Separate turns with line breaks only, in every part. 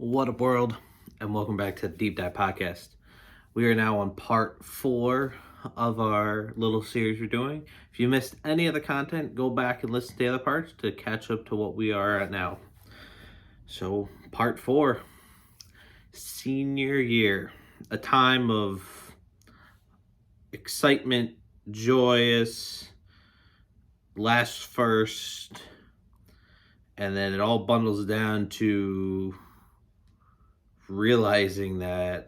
What up, world, and welcome back to the Deep Dive Podcast. We are now on part 4 of our little series we're doing. If you missed any of the content, go back and listen to the other parts to catch up to what we are at now. So, part 4, senior year, a time of excitement, joyous, last first, and then it all bundles down to realizing that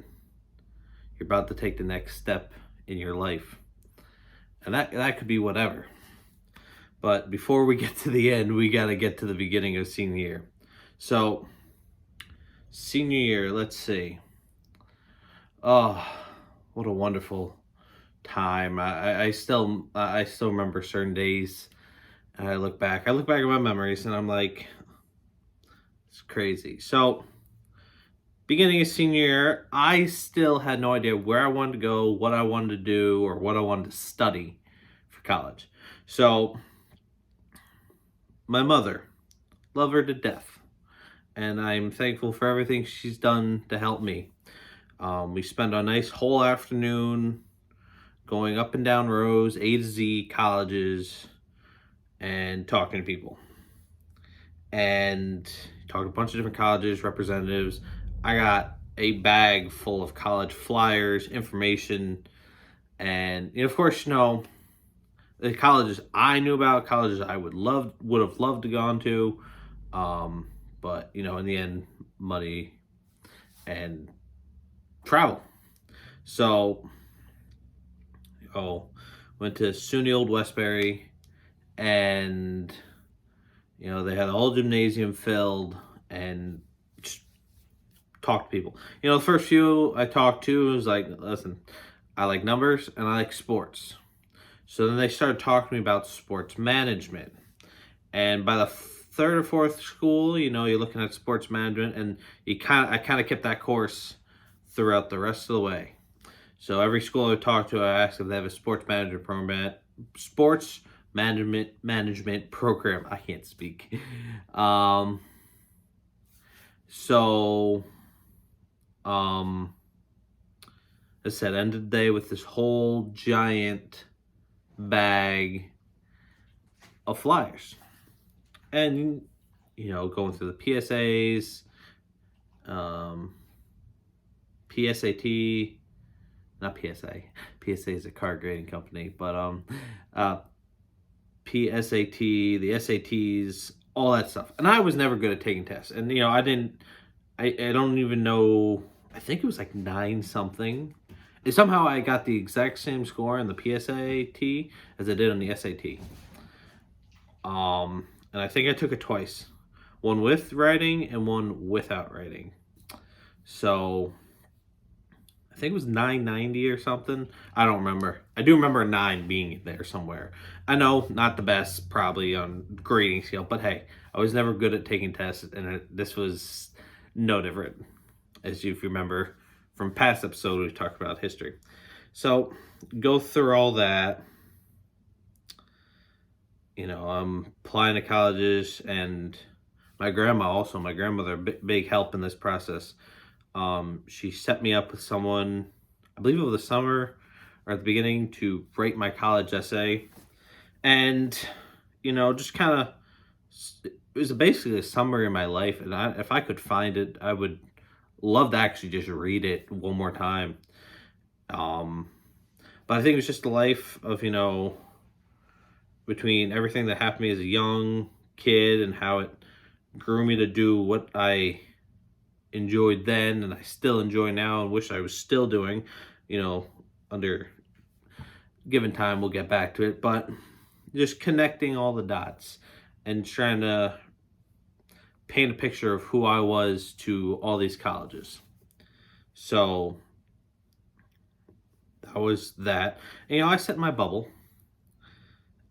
you're about to take the next step in your life. And that could be whatever. But before we get to the end, we got to get to the beginning of senior year. So, senior year, let's see. Oh, what a wonderful time. I still remember certain days. And I look back at my memories and I'm like, it's crazy. So, beginning of senior year, I still had no idea where I wanted to go, what I wanted to do, or what I wanted to study for college. So, my mother, love her to death, and I'm thankful for everything she's done to help me. We spent a nice whole afternoon going up and down rows, A to Z colleges, and talking to people. And talked to a bunch of different colleges, representatives. I got a bag full of college flyers, information, and of course, the colleges I knew about, colleges I would have loved to gone to, but in the end, money and travel. So, went to SUNY Old Westbury, and they had the whole gymnasium filled, and talk to people. The first few I talked to was like, listen, I like numbers and I like sports. So then they started talking to me about sports management. And by the third or fourth school, you're looking at sports management, and I kind of kept that course throughout the rest of the way. So every school I talked to, I asked if they have a sports management program, management program. I can't speak. I said, ended the day with this whole giant bag of flyers. And, going through the PSAs, PSAT, not PSA. PSA is a card grading company, but PSAT, the SATs, all that stuff. And I was never good at taking tests. And, I don't even know, I think it was like 9 something. And somehow I got the exact same score on the PSAT as I did on the SAT. And I think I took it twice. One with writing and one without writing. So, I think it was 990 or something. I don't remember. I do remember a 9 being there somewhere. I know, not the best probably on grading scale, but hey, I was never good at taking tests, and this was no different, as you remember from past episodes we talked about history. So, go through all that. I'm applying to colleges, and my grandmother, big help in this process. She set me up with someone, I believe over the summer or at the beginning, to write my college essay. And, just kind of, it was basically a summary of my life. And if I could find it, I would love to actually just read it one more time. But I think it was just the life of, between everything that happened to me as a young kid and how it grew me to do what I enjoyed then and I still enjoy now and wish I was still doing, under given time. We'll get back to it, but just connecting all the dots and trying to paint a picture of who I was to all these colleges. So that was that. And, I set my bubble,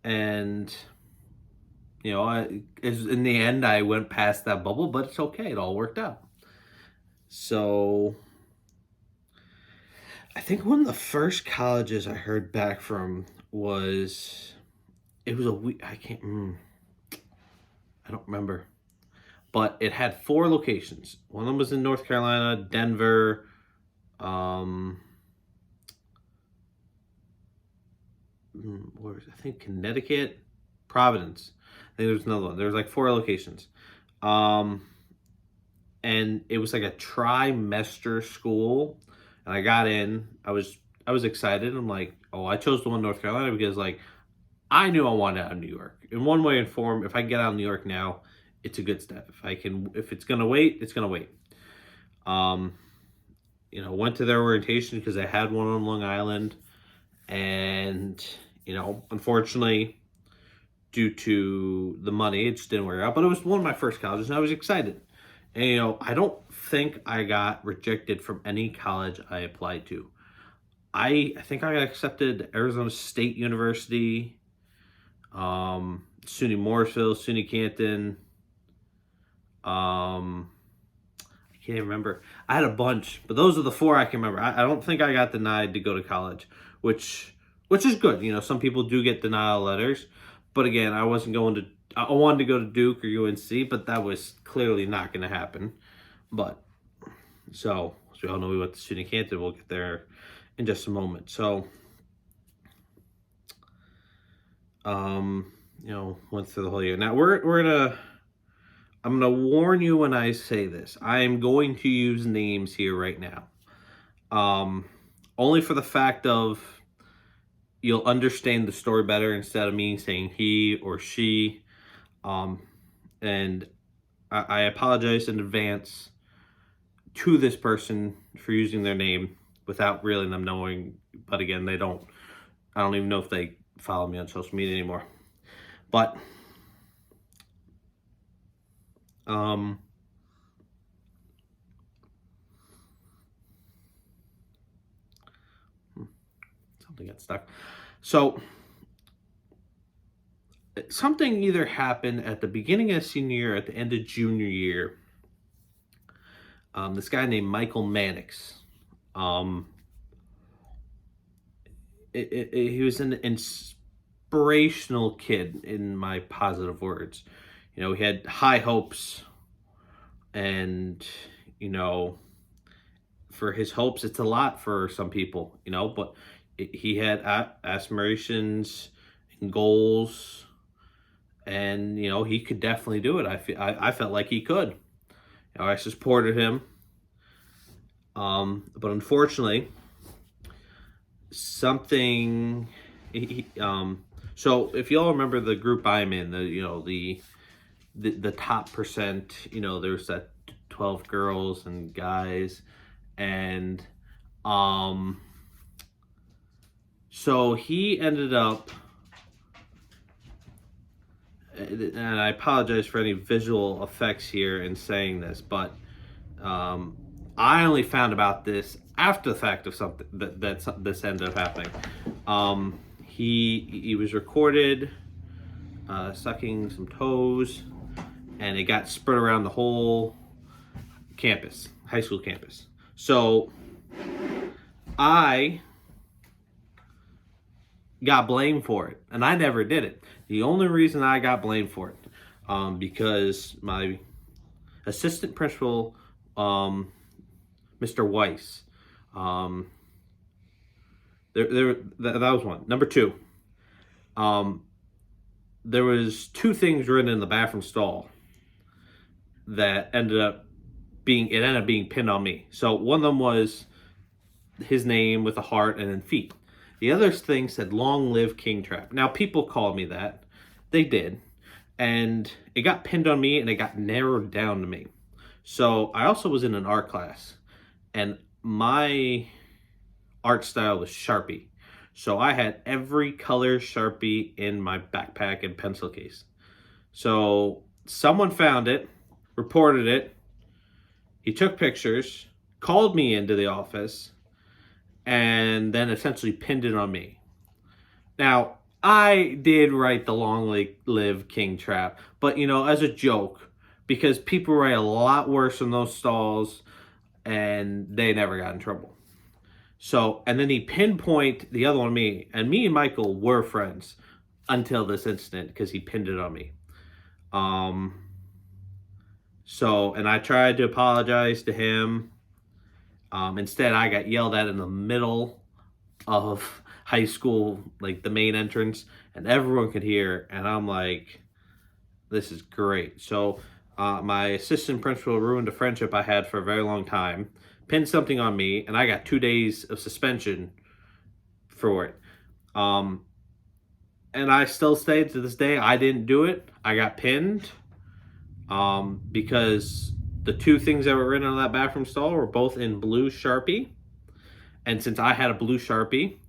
and in the end I went past that bubble, but it's okay, it all worked out. So I think one of the first colleges I heard back from was, I don't remember, but it had 4 locations. One of them was in North Carolina, Denver, where was it? I think Connecticut, Providence. I think there's another one. There was like 4 locations. And it was like a trimester school. And I got in. I was excited. I'm like, oh, I chose the one in North Carolina because like I knew I wanted out of New York. In one way and form, if I get out of New York now, it's a good step. If it's gonna wait, it's gonna wait. Went to their orientation because I had one on Long Island, and unfortunately, due to the money, it just didn't work out. But it was one of my first colleges, and I was excited. And I don't think I got rejected from any college I applied to. I think I got accepted to Arizona State University, SUNY Morrisville, SUNY Canton. I can't even remember. I had a bunch, but those are the 4 I can remember. I don't think I got denied to go to college, which is good. Some people do get denial letters, but again, I wanted to go to Duke or UNC, but that was clearly not going to happen. But so as we all know, we went to SUNY Canton. We'll get there in just a moment. So, went through the whole year. Now I'm gonna warn you when I say this. I am going to use names here right now. Only for the fact of you'll understand the story better instead of me saying he or she. And I apologize in advance to this person for using their name without really them knowing. But again, I don't even know if they follow me on social media anymore. But something got stuck. So something either happened at the beginning of senior year, at the end of junior year. This guy named Michael Mannix. He was an inspirational kid, in my positive words. He had high hopes, and for his hopes, it's a lot for some people, but he had aspirations and goals, and he could definitely do it. I felt like he could. I supported him, but unfortunately, something. So if y'all remember the group I'm in, the top percent, there's that 12 girls and guys, and so he ended up, and I apologize for any visual effects here in saying this, but I only found about this after the fact of something that this ended up happening. He was recorded sucking some toes, and it got spread around the whole campus, high school campus. So I got blamed for it, and I never did it. The only reason I got blamed for it, because my assistant principal, Mr. Weiss, that was one. Number 2, there was 2 things written in the bathroom stall that ended up being pinned on me. So one of them was his name with a heart and then feet. The other thing said, "Long live King Trap." Now, people called me that. They did. And it got pinned on me, and it got narrowed down to me. So I also was in an art class, and my art style was Sharpie. So I had every color Sharpie in my backpack and pencil case. So someone found it, reported it. He took pictures, called me into the office, and then essentially pinned it on me. Now, I did write the "Long live King Trap," but as a joke, because people write a lot worse in those stalls, and they never got in trouble. So, and then he pinpoint the other one on me, and me and Michael were friends until this incident, because he pinned it on me. So, and I tried to apologize to him. Instead, I got yelled at in the middle of high school, like the main entrance, and everyone could hear. And I'm like, this is great. So, my assistant principal ruined a friendship I had for a very long time, pinned something on me, and I got 2 days of suspension for it. And I still say to this day, I didn't do it. I got pinned because the two things that were written on that bathroom stall were both in blue Sharpie. And since I had a blue Sharpie,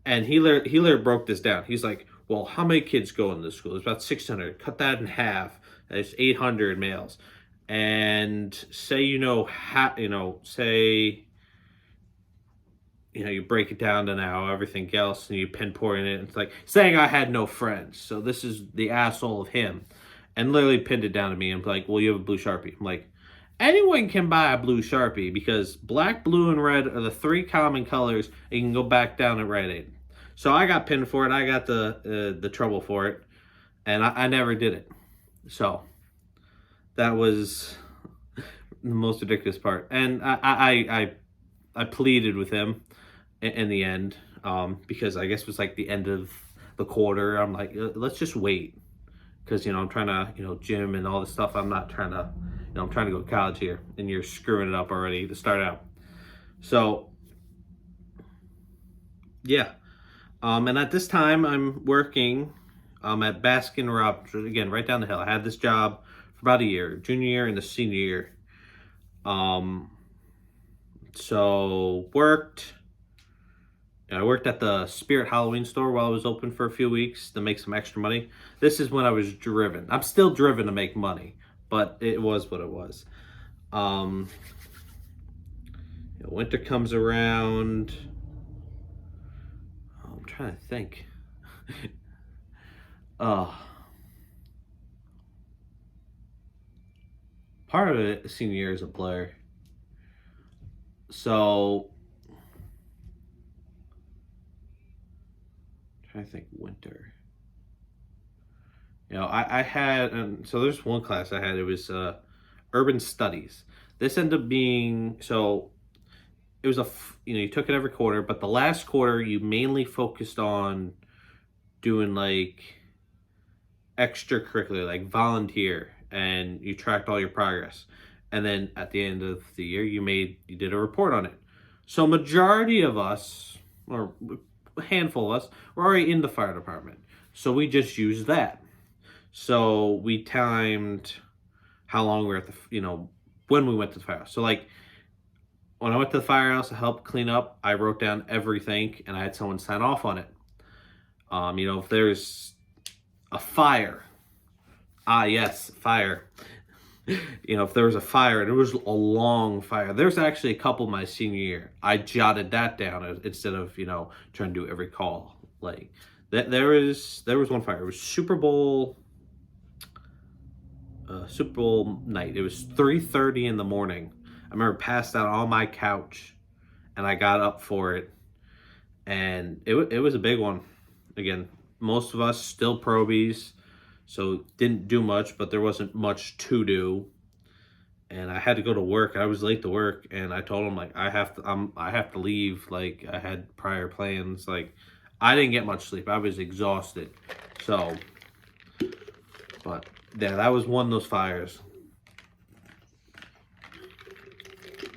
and he literally broke this down. He's like, well, how many kids go in this school? There's about 600. Cut that in half. There's 800 males. And say, you break it down to now everything else and you pinpoint it. It's like saying I had no friends. So this is the asshole of him. And literally pinned it down to me and like, well, you have a blue Sharpie. I'm like, anyone can buy a blue Sharpie because black, blue, and red are the three common colors. And you can go back down at Rite Aid. So I got pinned for it. I got the trouble for it. And I never did it. So that was the most ridiculous part. And I pleaded with him in the end because I guess it was like the end of the quarter. I'm like, let's just wait. Because, I'm trying to, gym and all this stuff. I'm not trying to, I'm trying to go to college here. And you're screwing it up already to start out. So, yeah. And at this time, I'm working at Baskin Robbins. Again, right down the hill. I had this job for about a year. Junior year and the senior year. So, I worked at the Spirit Halloween store while I was open for a few weeks to make some extra money. This is when I was driven. I'm still driven to make money, but it was what it was. Winter comes around. I'm trying to think. Part of it, senior year, is a blur. So, I think winter. I had, so there's one class I had, it was urban studies. This ended up being, so it was you took it every quarter, but the last quarter you mainly focused on doing like extracurricular, like volunteer, and you tracked all your progress. And then at the end of the year, you did a report on it. So majority of us, or a handful of us, were already in the fire department. So we just used that. So we timed how long we were at when we went to the firehouse. So like when I went to the firehouse to help clean up, I wrote down everything and I had someone sign off on it. If there's a fire, yes, fire. If there was a fire and it was a long fire, there's actually a couple my senior year. I jotted that down instead of, trying to do every call. Like there was one fire. It was Super Bowl night. It was 3:30 in the morning. I remember passed out on my couch and I got up for it. And it was a big one. Again, most of us still probies, so didn't do much, but there wasn't much to do. And I had to go to work. I was late to work, and I told him like I have to leave. Like I had prior plans. Like I didn't get much sleep. I was exhausted. So, but yeah, that was one of those fires.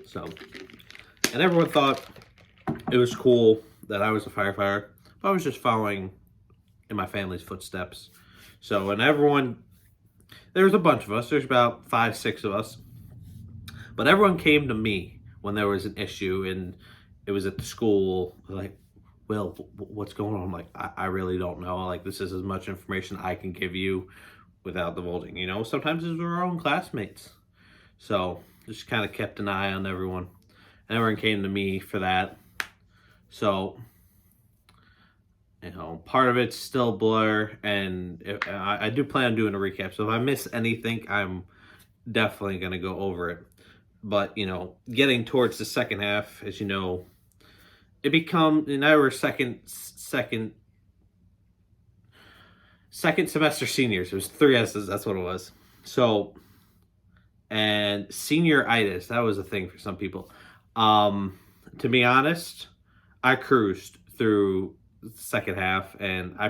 So, and everyone thought it was cool that I was a firefighter. I was just following in my family's footsteps. So, and there was a bunch of us. There's about 5, 6 of us. But everyone came to me when there was an issue, and it was at the school. Like, Will, what's going on? I'm like, I really don't know. Like, this is as much information I can give you without divulging. Sometimes it's our own classmates. So, just kind of kept an eye on everyone. And everyone came to me for that. So, part of it's still blur, and I do plan on doing a recap. So if I miss anything, I'm definitely going to go over it. But, getting towards the second half, as you know, now we're second semester seniors. It was 3 S's, that's what it was. So And senioritis, that was a thing for some people. To be honest, I cruised through the second half, and I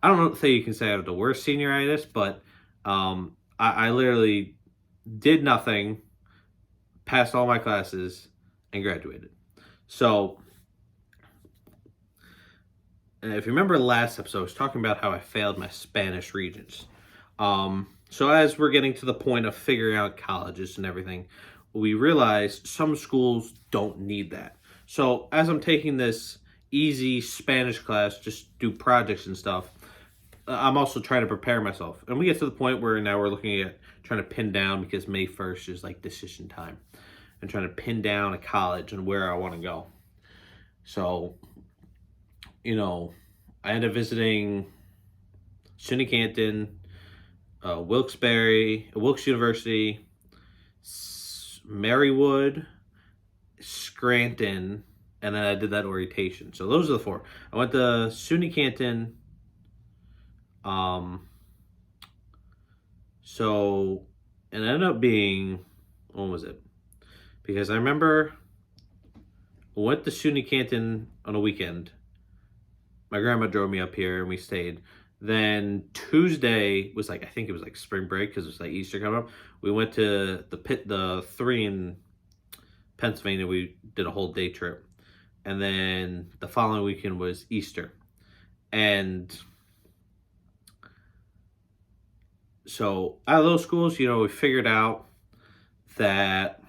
don't think you can say I have the worst senioritis, but I literally did nothing, passed all my classes, and graduated. So, if you remember last episode, I was talking about how I failed my Spanish regents. So as we're getting to the point of figuring out colleges and everything, we realize some schools don't need that. So as I'm taking this easy Spanish class, just do projects and stuff, I'm also trying to prepare myself. And we get to the point where now we're looking at trying to pin down, because May 1st is like decision time, and trying to pin down a college and where I want to go. So, I ended up visiting SUNY Canton, Wilkes University, Marywood, Scranton, and then I did that orientation. So those are the four. I went to SUNY Canton. So it ended up being, what was it? Because I remember I went to SUNY Canton on a weekend. My grandma drove me up here and we stayed. Then Tuesday was I think it was spring break, because it was Easter coming up. We went to the 3 in Pennsylvania. We did a whole day trip. And then the following weekend was Easter. And so out of those schools, we figured out that,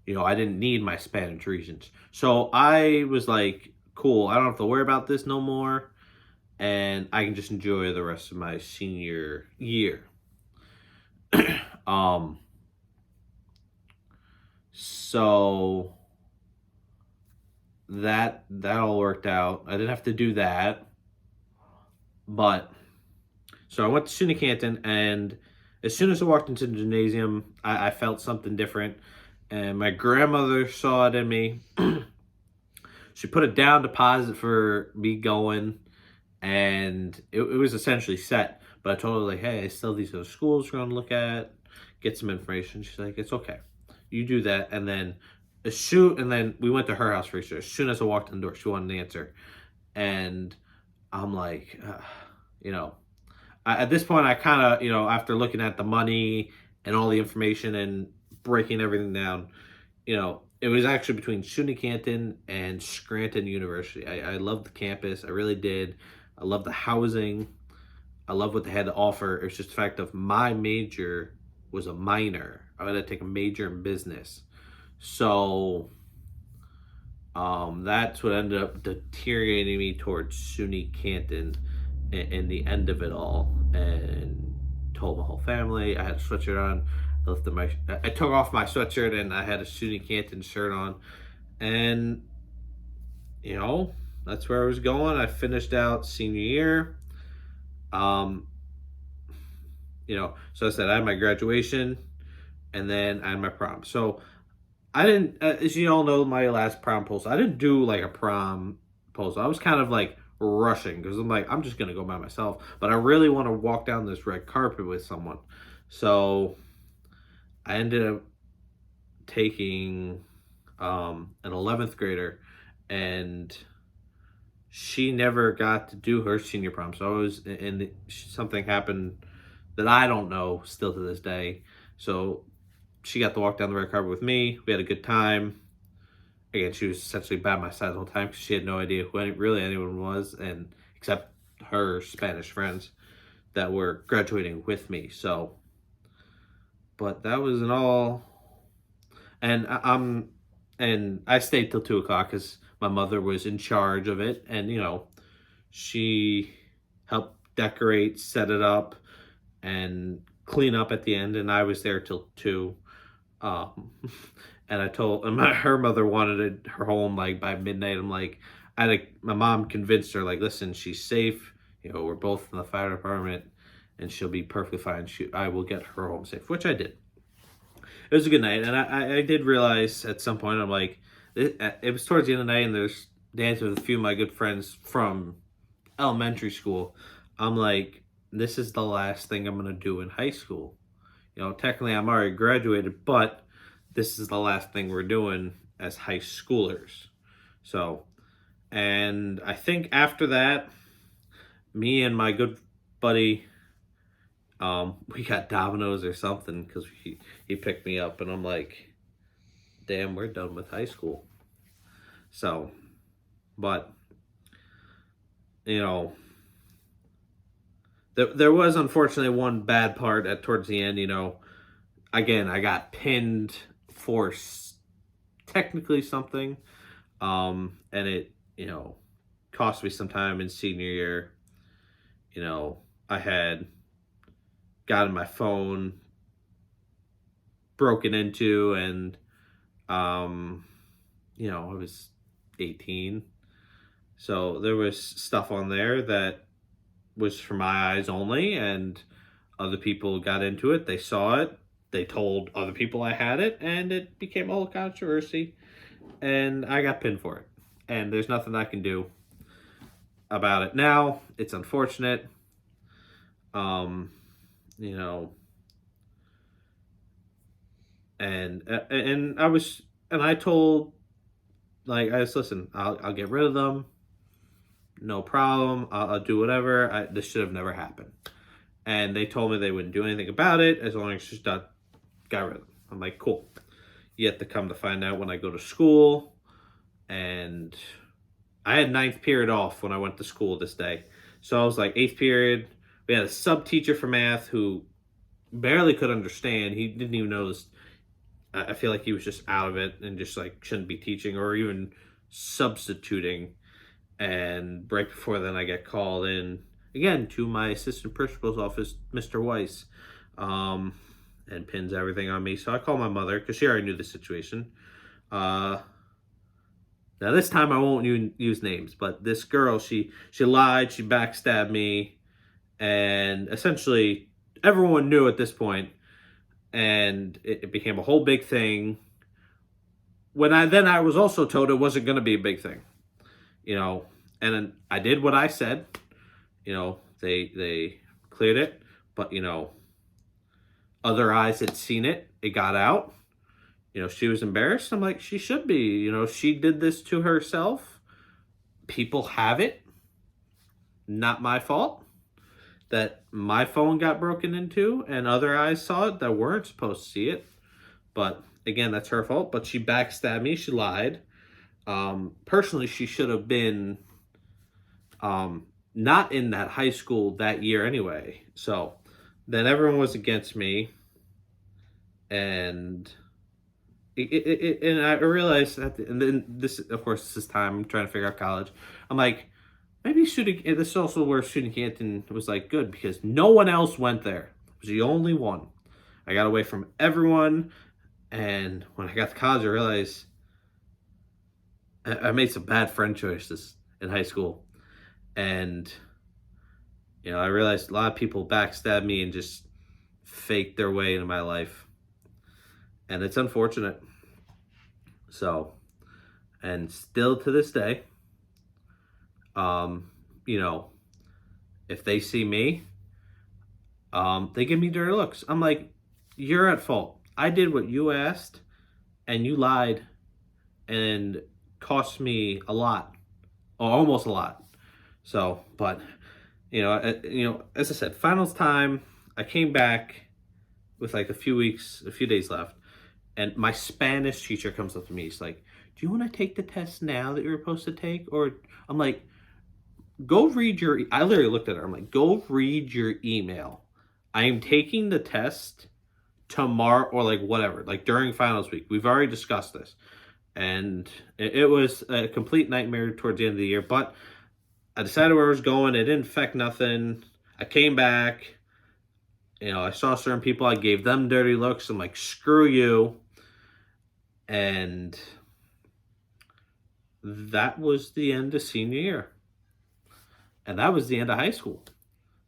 I didn't need my Spanish regents. So I was like, cool, I don't have to worry about this no more, and I can just enjoy the rest of my senior year. So that all worked out. I didn't have to do that. But so I went to SUNY Canton, and as soon as I walked into the gymnasium, I felt something different. And my grandmother saw it in me. She put a down deposit for me going, and it was essentially set. But I told her, hey, I still have these other schools we're going to look at, get some information. She's like, it's okay. You do that. And then we went to her house for Easter. As soon as I walked in the door, she wanted an answer. And I'm like, at this point, I kind of, after looking at the money and all the information and breaking everything down, it was actually between SUNY Canton and Scranton University. I loved the campus. I really did. I loved the housing. I loved what they had to offer. It was just the fact of my major was a minor. I had to take a major in business. So that's what ended up deteriorating me towards SUNY Canton in the end of it all. And told my whole family. I had a sweatshirt on. I took off my sweatshirt and I had a SUNY Canton shirt on. And, that's where I was going. I finished out senior year. So I said I had my graduation, and then I had my prom. So I didn't, as you all know, my last prom proposal, I didn't do a prom proposal. I was kind of rushing, because I'm just going to go by myself. But I really want to walk down this red carpet with someone. So I ended up taking an 11th grader, and she never got to do her senior prom. So something happened that I don't know still to this day. So she got to walk down the red carpet with me. We had a good time. Again, she was essentially by my side the whole time, because she had no idea who anyone was, and except her Spanish friends that were graduating with me. So, but that was an all. And I stayed till 2:00 because my mother was in charge of it, and she helped decorate, set it up, and clean up at the end. And I was there till 2. And her mother wanted her home by midnight. I'm like, my mom convinced her, listen, she's safe. We're both in the fire department, and she'll be perfectly fine. I will get her home safe, which I did. It was a good night, and I did realize at some point, I'm like, it was towards the end of the night, and there's dancing with a few of my good friends from elementary school. I'm like, this is the last thing I'm gonna do in high school. technically I'm already graduated, but this is the last thing we're doing as high schoolers. So, and I think after that, me and my good buddy, we got Domino's or something because he picked me up, and I'm like, damn, we're done with high school. So, but you know, there was unfortunately one bad part at towards the end. Again, I got pinned for technically something, and it cost me some time in senior year. I had gotten my phone broken into, and I was 18, so there was stuff on there that was for my eyes only, and other people got into it. They saw it. They told other people I had it, and it became a whole controversy, and I got pinned for it. And there's nothing I can do about it now. It's unfortunate. You know, and I told, like, I just, listen, I'll get rid of them. No problem. I'll do whatever. This should have never happened. And they told me they wouldn't do anything about it as long as just got rid of them. I'm like, cool. Yet to come to find out, when I go to school, and I had 9th period off when I went to school this day. So I was like, 8th period. We had a sub teacher for math who barely could understand. He didn't even know this. I feel like he was just out of it and just like shouldn't be teaching or even substituting. And right before then, I get called in again to my assistant principal's office, Mr. Weiss, and pins everything on me. So I call my mother because she already knew the situation. Now this time I won't use names, but this girl, she lied, she backstabbed me, and essentially everyone knew at this point, and it became a whole big thing. When I was also told it wasn't going to be a big thing, and then I did what I said. They cleared it, but other eyes had seen it. It got out. She was embarrassed. I'm like, she should be. She did this to herself. People have it. Not my fault that my phone got broken into and other eyes saw it that weren't supposed to see it. But again, that's her fault. But she backstabbed me. She lied. Personally, she should have been not in that high school that year anyway. So then everyone was against me. And and I realized that, and then this, of course, this time I'm trying to figure out college. I'm like, maybe shooting. This is also where shooting Canton was like good because no one else went there. I was the only one. I got away from everyone, and when I got to college, I realized I made some bad friend choices in high school, and I realized a lot of people backstabbed me and just faked their way into my life, and it's unfortunate. So, and still to this day, if they see me, they give me dirty looks. I'm like, you're at fault. I did what you asked, and you lied, and cost me a lot, or almost a lot. So, but as I said, finals time, I came back with like a few days left, and my Spanish teacher comes up to me. He's like, "Do you want to take the test now that you're supposed to take?" Or I'm like, "Go read your." I literally looked at her. I'm like, "Go read your email. I am taking the test tomorrow, or like whatever, like during finals week. We've already discussed this." And it was a complete nightmare towards the end of the year. But I decided where I was going. It didn't affect nothing. I came back. I saw certain people. I gave them dirty looks. I'm like, screw you. And that was the end of senior year. And that was the end of high school.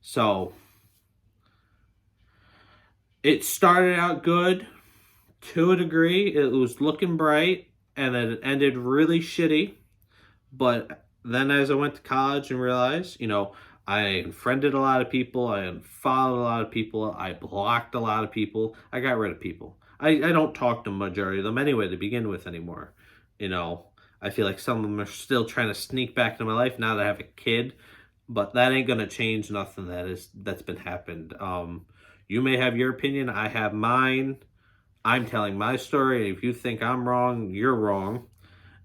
So it started out good to a degree. It was looking bright, and then it ended really shitty. But then as I went to college and realized, I unfriended a lot of people. I unfollowed a lot of people. I blocked a lot of people. I got rid of people. I don't talk to the majority of them anyway to begin with anymore. You know, I feel like some of them are still trying to sneak back into my life now that I have a kid, but that ain't gonna change nothing that's been happened. You may have your opinion. I have mine. I'm telling my story. If you think I'm wrong, you're wrong.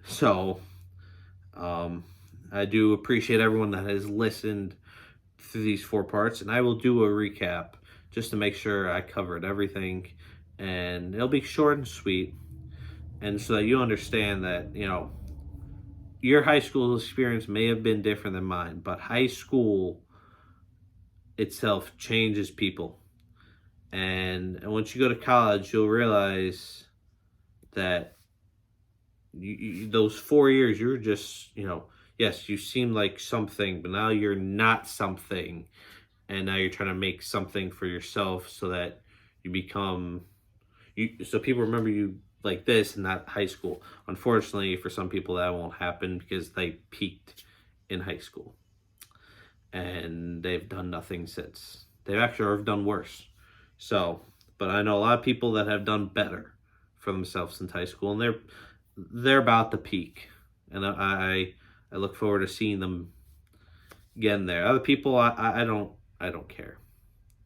So, um, I do appreciate everyone that has listened through these 4 parts, and I will do a recap just to make sure I covered everything, and it'll be short and sweet, and so that you understand that, you know, your high school experience may have been different than mine, but high school itself changes people. And once you go to college, you'll realize that those 4 years, you're just, you know, yes, you seem like something, but now you're not something. And now you're trying to make something for yourself so that you become, so people remember you like this and not high school. Unfortunately, for some people, that won't happen because they peaked in high school. And they've done nothing since. They've actually done worse. So, but I know a lot of people that have done better for themselves since high school, and they're about to peak, and I look forward to seeing them getting there. Other people, I don't care.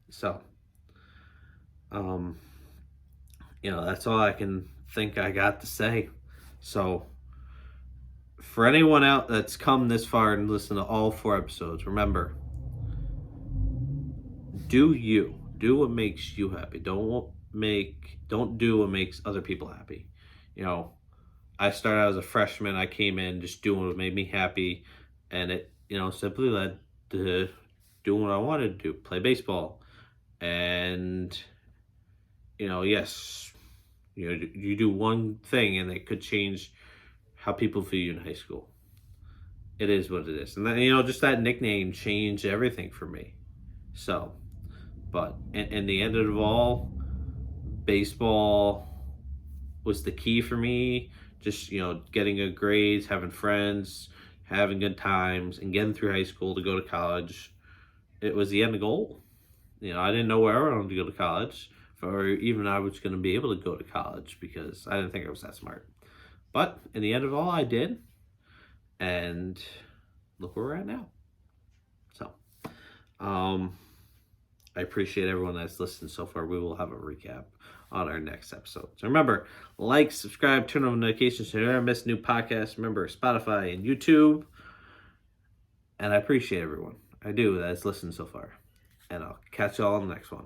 So, you know, that's all I can think I got to say. So, for anyone out that's come this far and listened to all 4 episodes, remember, do you. Do what makes you happy. Don't do what makes other people happy. You know, I started out as a freshman. I came in just doing what made me happy, and it, you know, simply led to doing what I wanted to do, play baseball. And, you know, yes, you know, you do one thing and it could change how people view you in high school. It is what it is. And then, you know, just that nickname changed everything for me. So, but in the end of it all, baseball was the key for me. Just, you know, getting good grades, having friends, having good times, and getting through high school to go to college. It was the end goal. You know, I didn't know where I wanted to go to college, or even I was going to be able to go to college because I didn't think I was that smart. But in the end of it all, I did. And look where we're at now. So, I appreciate everyone that's listened so far. We will have a recap on our next episode. So remember, like, subscribe, turn on notifications so you never miss new podcasts. Remember, Spotify and YouTube. And I appreciate everyone. I do that's listened so far. And I'll catch y'all on the next one.